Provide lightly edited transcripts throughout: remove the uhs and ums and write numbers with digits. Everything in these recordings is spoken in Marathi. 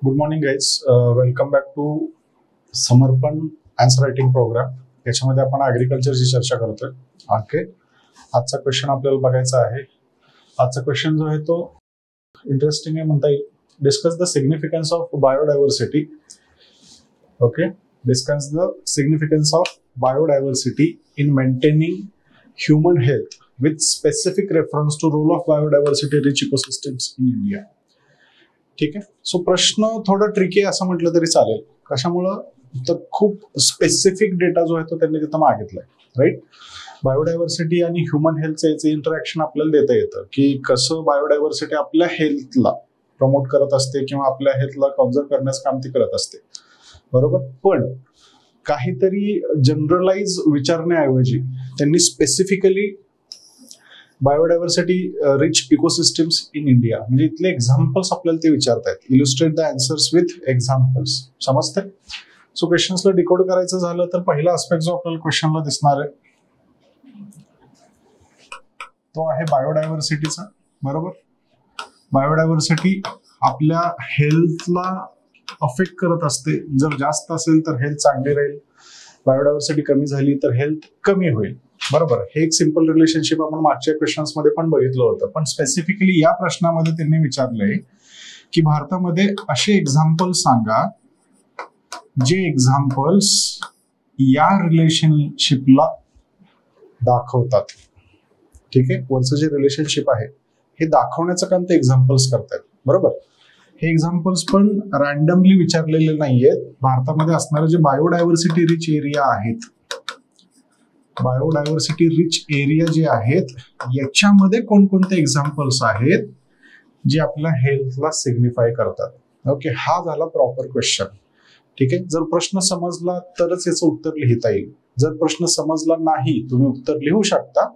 Good morning guys. Welcome back to Samarpan answer writing program. याच्यामध्ये आपण ॲग्रिकल्चरची चर्चा करतोय. ओके, आजचा क्वेश्चन आपल्याला बघायचा आहे. आजचा क्वेश्चन जो आहे तो इंटरेस्टिंग आहे म्हणता येईल. Discuss the significance of biodiversity. Okay, discuss the significance of biodiversity in maintaining human health with specific reference to role of biodiversity rich ecosystems in India. ठीक आहे. सो प्रश्न थोडा ट्रिकी असं म्हटलं तरी चालेल. कशामुळं तर खूप स्पेसिफिक डेटा जो आहे तो त्यांनी तिथं मागितलाय. राईट, बायोडायव्हर्सिटी आणि ह्युमन हेल्थचं याचं इंटरॅक्शन आपल्याला देता येतं की कसं बायोडायव्हर्सिटी आपल्या हेल्थला प्रमोट करत असते किंवा आपल्या हेल्थला कॉन्झर्व करण्याचं काम ती करत असते. बरोबर, पण काहीतरी जनरलाइज विचारण्याऐवजी त्यांनी specifically biodiversity rich ecosystems in India म्हणजे इथले एक्झाम्पल्स आपल्याला ते विचारतायत. Illustrate the answers with examples. समजतंय? सो क्वेश्चन्सला डिकोड करायचं झालं तर पहिला आस्पेक्ट जो आपल्याला क्वेश्चनला दिसणार आहे तो आहे बायोडायव्हर्सिटीचा. बरोबर, बायोडायव्हर्सिटी आपल्या हेल्थला अफेक्ट करत असते. जर जास्त असेल तर हेल्थ चांगली राहील, बायोडायव्हर्सिटी कमी झाली तर हेल्थ कमी होईल. बरोबर, हे एक सिंपल रिलेशनशिप आपण मागच्या क्वेश्चन्स मध्ये पण बघितलं होतं. पण स्पेसिफिकली या प्रश्नामध्ये त्यांनी विचारलंय की भारतामध्ये असे एक्झाम्पल्स सांगा जे एक्झाम्पल्स या रिलेशनशिपला दाखवतात. ठीक आहे, वरचं जे रिलेशनशिप आहे हे दाखवण्याचं काम ते एक्झाम्पल्स करतात. बरोबर, हे एक्झाम्पल्स पण रॅन्डमली विचारलेले नाहीयेत. भारतामध्ये असणारे जे बायोडायव्हर्सिटी रिच एरिया आहेत, बायोडायव्हर्सिटी रिच एरिया जे आहेत याच्यामध्ये कोणकोणते एक्झाम्पल्स आहेत जे आपल्या हेल्थला सिग्निफाय करतात. ओके, हा झाला प्रॉपर क्वेश्चन. ठीक आहे, जर प्रश्न समजला तरच याचं उत्तर लिहिता येईल. जर प्रश्न समजला नाही तुम्ही उत्तर लिहू शकता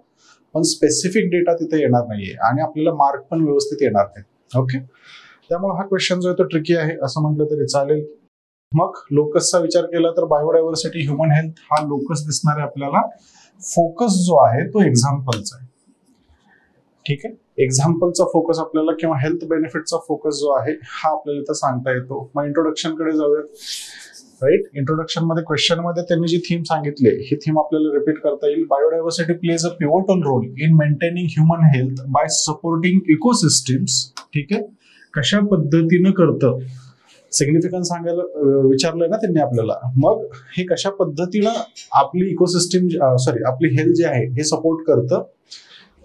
पण स्पेसिफिक डेटा तिथे येणार नाहीये आणि आपल्याला मार्क पण व्यवस्थित येणार नाही. ओके, त्यामुळे हा क्वेश्चन जो आहे तो ट्रिकी आहे असं म्हटलं तरी चालेल. मग लोकसचा विचार केला तर बायोडायव्हर्सिटी ह्युमन हेल्थ हा लोकस दिसणार आहे आपल्याला. फोकस जो आहे तो एक्झाम्पलचा आहे. ठीक आहे, एक्झाम्पलचा फोकस आपल्याला किंवा हेल्थ बेनिफिटचा फोकस जो आहे हा आपल्याला इथं सांगता येतो. मग इंट्रोडक्शन कडे जाऊयात. राईट, इंट्रोडक्शन मध्ये क्वेश्चन मध्ये त्यांनी जी थीम सांगितली ही थीम आपल्याला रिपीट करता येईल. Biodiversity plays a pivotal role in maintaining human health by supporting ecosystems. ठीक आहे, कशा पद्धतीनं करतं सिग्निफिकन्स सांगायला विचारलंय ना त्यांनी आपल्याला. मग हे कशा पद्धतीनं आपली इकोसिस्टम आपली हेल्थ जे आहे हे सपोर्ट करतं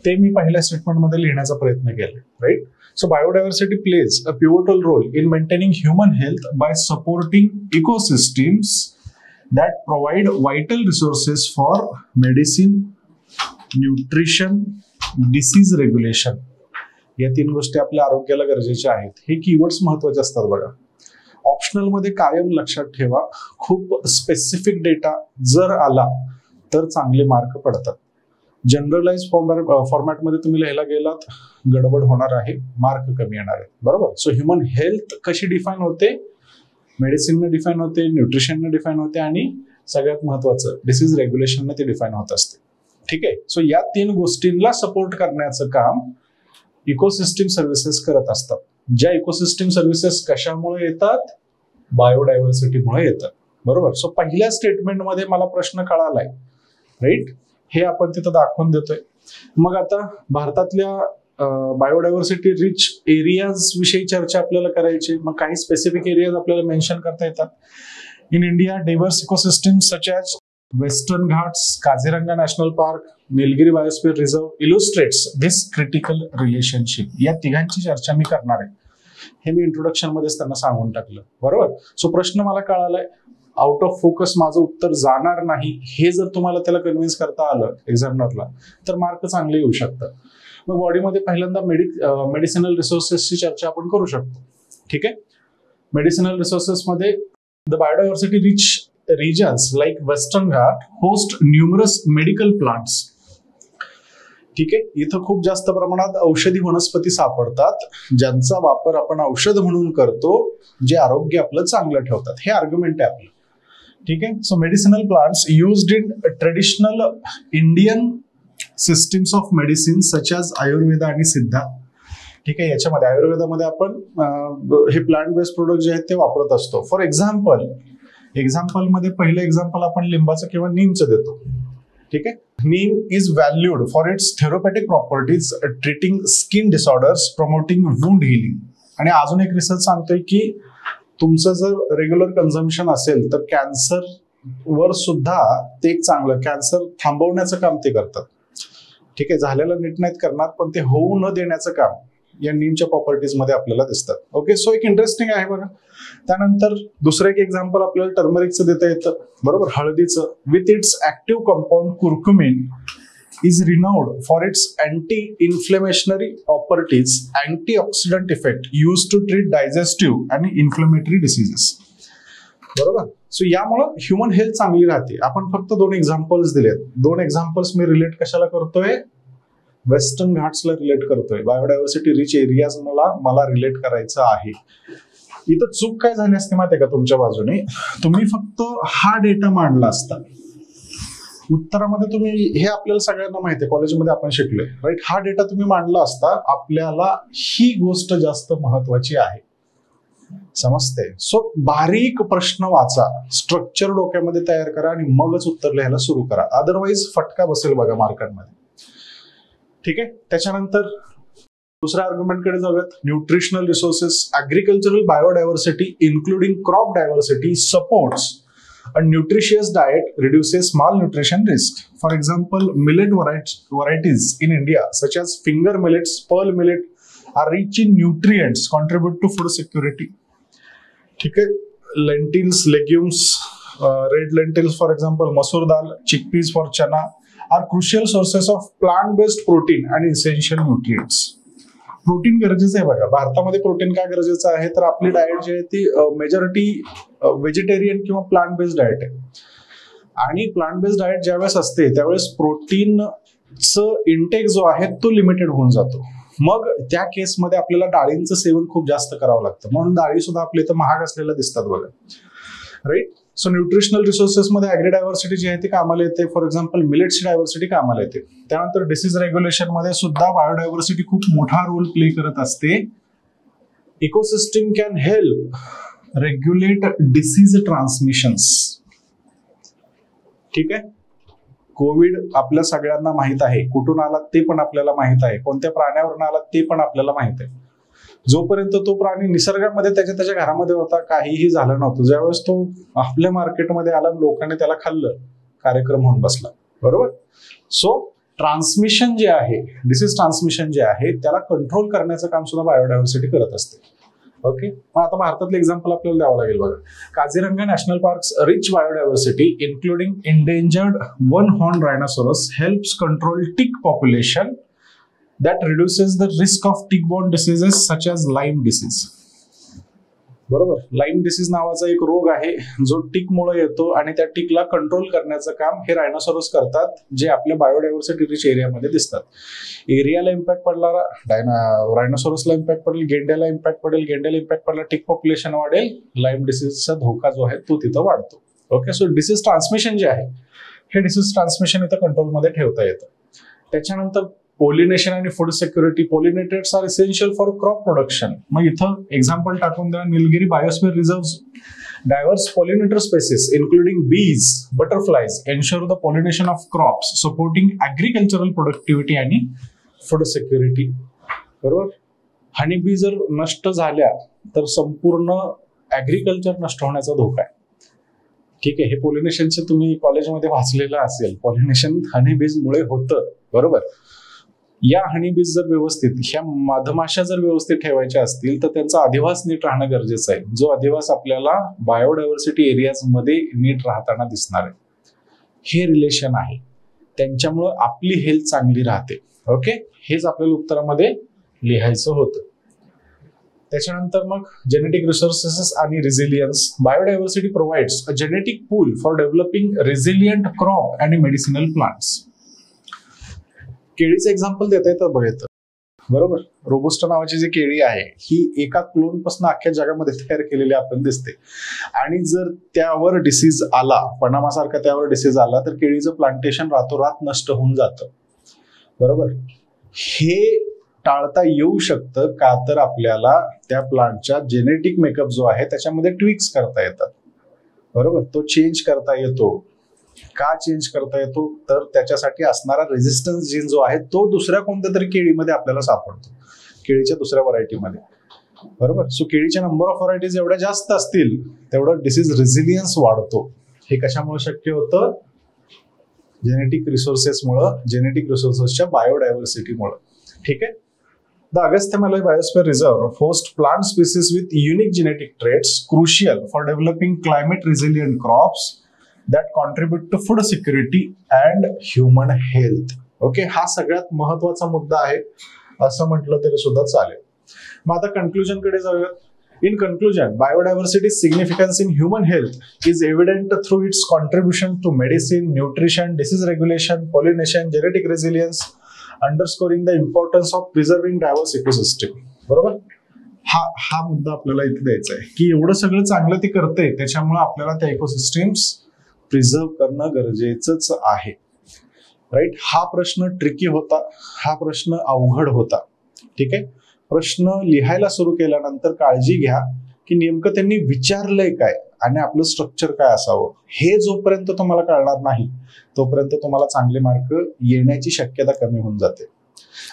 ते मी पहिल्या स्टेटमेंट मध्ये लिहिण्याचा प्रयत्न केला. Right, so biodiversity plays a pivotal role in maintaining human health by supporting ecosystems that provide vital resources for medicine, nutrition, disease regulation. या तीन गोष्टी आपल्या आरोग्याला गरजेच्या आहेत. हे कीवर्ड्स महत्वाचे असतात बघा. ऑप्शनल मध्ये कायम लक्षात ठेवा, खूप स्पेसिफिक डेटा जर आला तर चांगले मार्क पडतात. जनरलाइज फॉर्मॅटमध्ये तुम्ही लिहायला गेलात गडबड होणार आहे, मार्क कमी येणार आहे. बरोबर, सो ह्युमन हेल्थ कशी डिफाईन होते? मेडिसिनने डिफाईन होते, न्यूट्रिशनने डिफाईन होते आणि सगळ्यात महत्वाचं डिसीज रेग्युलेशनने ती डिफाईन होत असते. ठीक आहे, सो या तीन गोष्टींना सपोर्ट करण्याचं काम इकोसिस्टम सर्व्हिसेस करत असतात. ज्या इकोसिस्टम सर्व्हिसेस कशामुळे येतात? बायोडायव्हर्सिटीमुळे येतात. बरोबर, सो पहिल्या स्टेटमेंटमध्ये मला प्रश्न कळालाय. राईट, हे आपण तिथं दाखवून देतोय. मग आता भारतातल्या बायोडायव्हर्सिटी रिच एरियाज विषयी चर्चा आपल्याला करायची. मग काही स्पेसिफिक एरियाज आपल्याला मेन्शन करता येतात. In India diverse ecosystem such as western Ghats, Kaziranga national park, Nilgiri biosphere reserve illustrates this critical relationship. या तिघांची चर्चा मी करणार आहे. हे मी इंट्रोडक्शन मध्येच त्यांना सांगून टाकलं. बरोबर, सो प्रश्न मला कळालाय. आउट ऑफ फोकस माझं उत्तर जाणार नाही हे जर तुम्हाला त्याला कन्व्हिन्स करता आलं एक्झामिनरला तर मार्क चांगले येऊ शकतात. मग बॉडीमध्ये पहिल्यांदा मेडिसिनल रिसोर्सेसची चर्चा आपण करू शकतो. ठीक आहे, मेडिसिनल रिसोर्सेस मध्ये the biodiversity rich regions like Western Ghat host numerous medical plants. ठीक आहे, इथं खूप जास्त प्रमाणात औषधी वनस्पती सापडतात ज्यांचा वापर आपण औषध म्हणून करतो, जे आरोग्य आपलं चांगलं ठेवतात. हे आर्ग्युमेंट आहे आपलं. ठीक आहे, so medicinal plants used in traditional Indian systems of medicine such as Ayurveda आणि सिद्धा. ठीक आहे, याच्यामध्ये आयुर्वेदामध्ये आपण हे प्लांट बेस्ड प्रोडक्ट जे आहेत ते वापरत असतो. फॉर एक्झाम्पल मध्ये पहिलं एक्झाम्पल आपण लिंबाचं किंवा नीमचं देतो. ठीक आहे, neem is valued for its therapeutic properties treating skin disorders, promoting wound healing. आणि अजून एक रिसर्च सांगतोय की तुमचं जर रेग्युलर कन्झम्पशन असेल तर कॅन्सर वर सुद्धा ते एक चांगलं, कॅन्सर थांबवण्याचं काम ते करतात. ठीक आहे, झालेलं नीट नाहीत करणार पण ते होऊ न देण्याचं काम या नीमच्या प्रॉपर्टीज मध्ये आपल्याला दिसतात. ओके, सो एक इंटरेस्टिंग आहे बघा. त्यानंतर दुसरं एक एक्झाम्पल आपल्याला टर्मरिकचं देता येतं. बरोबर, हळदीचं. With its active compound curcumin is renowned for its anti-inflammatory properties, antioxidant effect used to treat digestive and inflammatory diseases. बरोबर, सो यामुळं ह्युमन हेल्थ चांगली राहते. आपण फक्त 2 एक्झाम्पल्स दिलेत. 2 एक्झाम्पल्स मी रिलेट कशाला करतोय? वेस्टर्न घाट्सला रिलेट करतोय. बायोडायव्हर्सिटी रिच एरियाज मला रिलेट करायचं आहे. इथं चूक काय झाली असते माहिती आहे का तुमच्या बाजूने? तुम्ही फक्त हा डेटा मांडला असता. उत्तरामध्ये तुम्ही, हे आपल्याला सगळ्यांना माहिती आहे, कॉलेजमध्ये आपण शिकलोय, राईट? हा डेटा तुम्ही मांडला असता. आपल्याला ही गोष्ट जास्त महत्वाची आहे, समजते? सो बारीक प्रश्न वाचा, स्ट्रक्चर डोक्यामध्ये तयार करा आणि मगच उत्तर लिहायला सुरू करा. अदरवाईज फटका बसेल बघा मार्कांमध्ये. ठीक आहे, त्याच्यानंतर दुसऱ्या आर्ग्युमेंटकडे जाऊयात. Nutritional resources, agricultural biodiversity including crop diversity supports a nutritious diet reduces malnutrition risk. For example, millet varieties in India such as finger millets, pearl millet are rich in nutrients, contribute to food security. ठीक है, lentils, legumes, red lentils for example, masoor dal, chickpeas for chana are crucial sources of plant-based protein and essential nutrients. Protein गरजेचं आहे बघा. भारतामध्ये प्रोटीन काय गरजेचं आहे तर आपली डाएट जी आहे ती मेजॉरिटी व्हेजिटेरियन किंवा प्लांट बेस्ड डाएट आहे. आणि प्लांट बेस्ड डाएट ज्यावेळेस असते त्यावेळेस प्रोटीनचं इंटेक जो आहे तो लिमिटेड होऊन जातो. मग त्या केसमध्ये आपल्याला डाळींचं सेवन खूप जास्त करावं लागतं. म्हणून डाळी सुद्धा आपल्या इथं महाग असलेल्या दिसतात बघा, राईट? सो न्यूट्रिशनल रिसोर्सेस मध्ये ऍग्री डायव्हर्सिटी जी आहे ती कामाला येते. फॉर एक्झाम्पल मिलेट्सची डायव्हर्सिटी कामाला येते. त्यानंतर डिसीज रेग्युलेशन मध्ये सुद्धा बायोडायव्हर्सिटी खूप मोठा रोल प्ले करत असते. Ecosystem can help regulate disease transmissions. ठीक आहे, कोविड आपल्या सगळ्यांना माहित आहे. कुठून आला ते पण आपल्याला माहित आहे. कोणत्या प्राण्यावरून आला ते पण आपल्याला माहित आहे. जोपर्यंत तो प्राणी निसर्गामध्ये त्याच्या घरामध्ये होता काहीही झालं नव्हतं. ज्यावेळेस तो आपल्या मार्केटमध्ये आला लोकांनी त्याला खाल्लं, कार्यक्रम होऊन बसला. बरोबर, सो ट्रान्समिशन जे आहे, डिसीज ट्रान्समिशन जे आहे त्याला कंट्रोल करण्याचं काम सुद्धा बायोडायव्हर्सिटी करत असते. ओके, मग आता भारतातलं एक्झाम्पल आपल्याला द्यावं लागेल बघा. Kaziranga national parks rich biodiversity including endangered one horn rhinoceros helps control tick population that reduces the risk of tick-borne diseases such as Lyme disease. बरोबर, लाईम डिसीज नावाचा एक रोग आहे जो टिकमुळे येतो आणि त्या टिकला कंट्रोल करण्याचं काम हे रायनोसॉरस करतात, जे आपल्या बायोडायव्हर्सिटी रिच एरियामध्ये दिसतात. एरियाला इम्पॅक्ट पडला, रायनोसॉरसला इम्पॅक्ट पडेल, गेंड्याला इम्पॅक्ट पडेल, गेंड्याला इम्पॅक्ट पडला, टिक पॉप्युलेशन वाढेल, लाईम डिसीजचा धोका जो आहे तो तिथं वाढतो. ओके, सो डिसीज ट्रान्समिशन जे आहे हे डिसीज ट्रान्समिशन इथं कंट्रोलमध्ये ठेवता येतं. त्याच्यानंतर पोलिनेशन आणि food security. Pollinators are essential for crop production. मग इथं एक्झाम्पल टाकून द्या. Nilgiri biosphere reserve diverse pollinator species including bees, butterflies ensure the pollination of crops supporting agricultural productivity आणि फूड सिक्युरिटी. बरोबर, हनी बी जर नष्ट झाल्या तर संपूर्ण ऍग्रिकल्चर नष्ट होण्याचा धोका आहे. ठीक आहे, हे पॉलिनेशनचे तुम्ही कॉलेजमध्ये वाचलेलं असेल. पॉलिनेशन हनी बीज मुळे होतं. बरोबर, या हनीबीज जर व्यवस्थित, ह्या मधमाशा जर व्यवस्थित ठेवायच्या असतील तर त्यांचा अधिवास नीट राहणं गरजेचं आहे. जो अधिवास आपल्याला बायोडायव्हर्सिटी एरियाज मध्ये नीट राहताना दिसणार आहे. हे रिलेशन आहे, त्यांच्यामुळं आपली हेल्थ चांगली राहते. ओके, हेच आपल्याला उत्तरामध्ये लिहायचं होतं. त्याच्यानंतर मग जेनेटिक रिसोर्सेस आणि resilience. Biodiversity provides a genetic pool for developing resilient crop आणि मेडिसिनल प्लांट्स. केळीचं एक्झाम्पल देता येतं बघा. बरोबर, रोबस्टा नावाची जी केळी आहे ही एका क्लोन पासून अख्ख्या जगामध्ये तयार केलेली आपण दिसते. आणि जर त्यावर डिसीज आला, पनामासारखा त्यावर डिसीज आला तर केळीचं प्लांटेशन रातोरात नष्ट होऊन जातं. बरोबर, हे टाळता येऊ शकतं का, तर आपल्याला त्या प्लांटच्या जेनेटिक मेकअप जो आहे त्याच्यामध्ये ट्विक्स करता येतात, बरोबर. तो चेंज करता येतो. का चेंज करता येतो, तर त्याच्यासाठी असणारा रेझिस्टन्स जीन जो आहे तो दुसऱ्या कोणत्या तरी केळीमध्ये आपल्याला सापडतो, केळीच्या दुसऱ्या व्हरायटीमध्ये, बरोबर. सो केळीच्या नंबर ऑफ व्हरायटीज एवढ्या जास्त असतील तेवढं डिसीज रेझिलियन्स वाढतो. हे कशामुळे शक्य होतं, जेनेटिक रिसोर्सेसमुळं, जेनेटिक रिसोर्सेसच्या बायोडायव्हर्सिटीमुळे. ठीक आहे. The Agastya Malay Biosphere Reserve hosts plant species with unique genetic traits crucial for developing climate resilient crops that contribute to food security and human health. Okay, हा सगळ्यात महत्वाचा मुद्दा आहे असं म्हटलं तरी सुद्धा चालेल. मग आता कन्क्लुजन कडे जाऊया. In conclusion, biodiversity's significance in human health is evident through its contribution to medicine, nutrition, disease regulation, pollination, genetic resilience, underscoring the importance of preserving diverse ecosystem. बरोबर. हा मुद्दा आपल्याला इथे द्यायचा आहे की एवढं सगळं चांगलं ती करते, त्याच्यामुळे आपल्याला त्या इकोसिस्टम्स प्रिझर्व करणं गरजेचंच आहे. राईट. हा प्रश्न ट्रिकी होता, हा प्रश्न अवघड होता. ठीक आहे. प्रश्न लिहायला सुरू केल्यानंतर काळजी घ्या की नेमकं त्यांनी विचारलंय काय आणि आपलं स्ट्रक्चर काय असावं, हे जोपर्यंत तुम्हाला कळणार नाही तोपर्यंत तुम्हाला चांगले मार्क येण्याची शक्यता कमी होऊन जाते.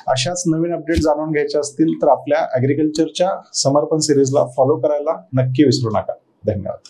अशाच नवीन अपडेट जाणून घ्यायचे असतील तर आपल्या ऍग्रिकल्चरच्या समर्पण सिरीजला फॉलो करायला नक्की विसरू नका. धन्यवाद.